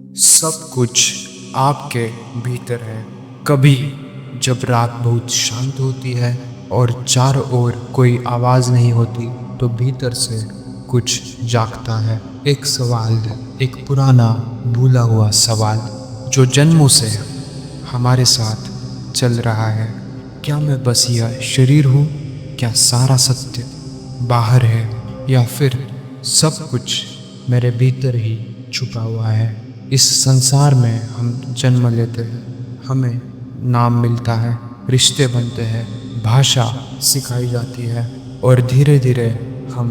सब कुछ आपके भीतर है। कभी जब रात बहुत शांत होती है और चारों ओर कोई आवाज़ नहीं होती, तो भीतर से कुछ जागता है। एक सवाल, एक पुराना भूला हुआ सवाल जो जन्मों से हमारे साथ चल रहा है। क्या मैं बस यह शरीर हूँ? क्या सारा सत्य बाहर है, या फिर सब कुछ मेरे भीतर ही छुपा हुआ है? इस संसार में हम जन्म लेते हैं, हमें नाम मिलता है, रिश्ते बनते हैं, भाषा सिखाई जाती है, और धीरे धीरे हम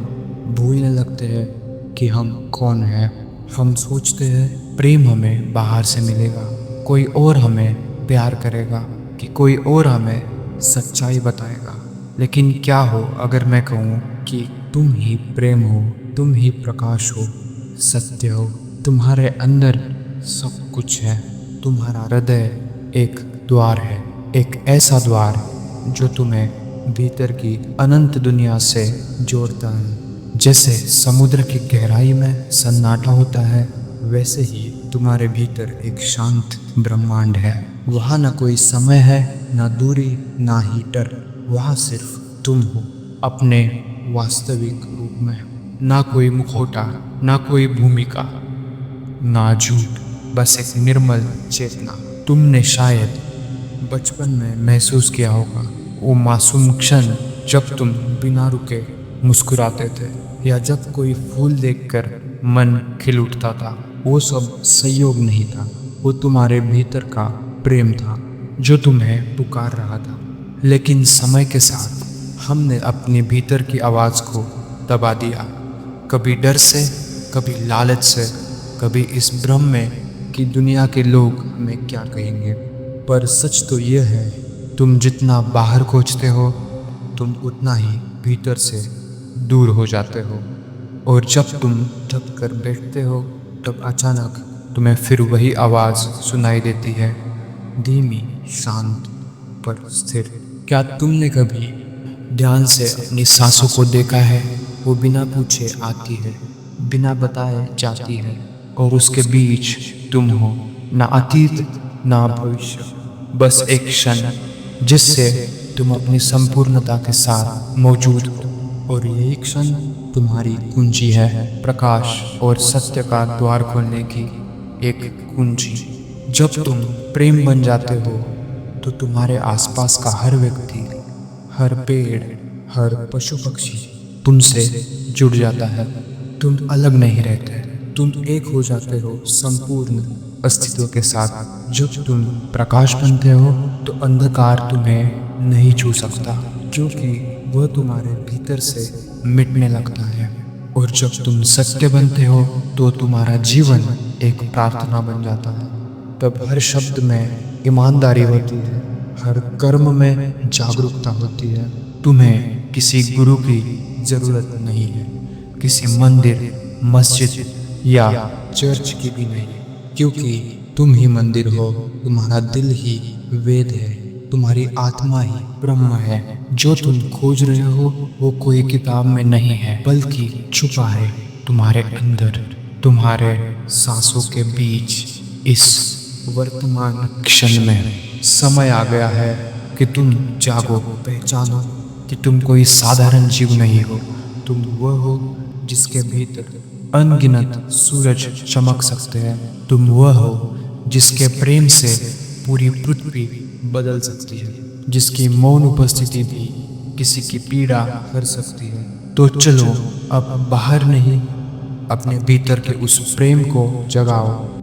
भूलने लगते हैं कि हम कौन हैं। हम सोचते हैं प्रेम हमें बाहर से मिलेगा, कोई और हमें प्यार करेगा, कि कोई और हमें सच्चाई बताएगा। लेकिन क्या हो अगर मैं कहूँ कि तुम ही प्रेम हो, तुम ही प्रकाश हो, सत्य हो, तुम्हारे अंदर सब कुछ है। तुम्हारा हृदय एक द्वार है, एक ऐसा द्वार जो तुम्हें भीतर की अनंत दुनिया से जोड़ता है। जैसे समुद्र की गहराई में सन्नाटा होता है, वैसे ही तुम्हारे भीतर एक शांत ब्रह्मांड है। वहाँ ना कोई समय है, ना दूरी, ना ही डर। वहाँ सिर्फ तुम हो, अपने वास्तविक रूप में। ना कोई मुखौटा, ना कोई भूमिका, ना झूठ, बस एक निर्मल चेतना। तुमने शायद बचपन में महसूस किया होगा वो मासूम क्षण जब तुम बिना रुके मुस्कुराते थे, या जब कोई फूल देखकर मन खिल उठता था। वो सब संयोग नहीं था, वो तुम्हारे भीतर का प्रेम था जो तुम्हें पुकार रहा था। लेकिन समय के साथ हमने अपने भीतर की आवाज़ को दबा दिया, कभी डर से, कभी लालच से, कभी इस भ्रम में कि दुनिया के लोग हमें क्या कहेंगे। पर सच तो यह है, तुम जितना बाहर खोजते हो, तुम उतना ही भीतर से दूर हो जाते हो। और जब तुम थक कर बैठते हो, तब अचानक तुम्हें फिर वही आवाज़ सुनाई देती है, धीमी, शांत, पर स्थिर। क्या तुमने कभी ध्यान से अपनी सांसों को देखा है? वो बिना पूछे आती है, बिना बताए जाती है, और उसके बीच तुम हो, ना अतीत ना भविष्य, बस एक क्षण जिससे तुम अपनी संपूर्णता के साथ मौजूद हो। और यही क्षण तुम्हारी कुंजी है, प्रकाश और सत्य का द्वार खोलने की एक कुंजी। जब तुम प्रेम बन जाते हो, तो तुम्हारे आसपास का हर व्यक्ति, हर पेड़, हर पशु पक्षी तुमसे जुड़ जाता है। तुम अलग नहीं रहते, तुम एक हो जाते हो संपूर्ण अस्तित्व के साथ। जब तुम प्रकाश बनते हो, तो अंधकार तुम्हें नहीं छू सकता, क्योंकि वह तुम्हारे भीतर से मिटने लगता है। और जब तुम सत्य बनते हो, तो तुम्हारा जीवन एक प्रार्थना बन जाता है। तब हर शब्द में ईमानदारी होती है, हर कर्म में जागरूकता होती है। तुम्हें किसी गुरु की जरूरत नहीं है, किसी मंदिर, मस्जिद या चर्च की भी नहीं, क्योंकि तुम ही मंदिर हो। तुम्हारा दिल ही वेद है, तुम्हारी आत्मा ही ब्रह्म है। जो तुम खोज रहे हो वो कोई किताब में नहीं है, बल्कि छुपा है तुम्हारे अंदर, तुम्हारे सांसों के बीच। इस वर्तमान क्षण में समय आ गया है कि तुम जागो, पहचानो कि तुम कोई साधारण जीव नहीं हो। तुम वह हो जिसके भीतर अनगिनत सूरज चमक सकते हैं। तुम वह हो जिसके प्रेम से पूरी पृथ्वी बदल सकती है, जिसकी मौन उपस्थिति भी किसी की पीड़ा हर सकती है। तो चलो अब बाहर नहीं, अपने भीतर के उस प्रेम को जगाओ,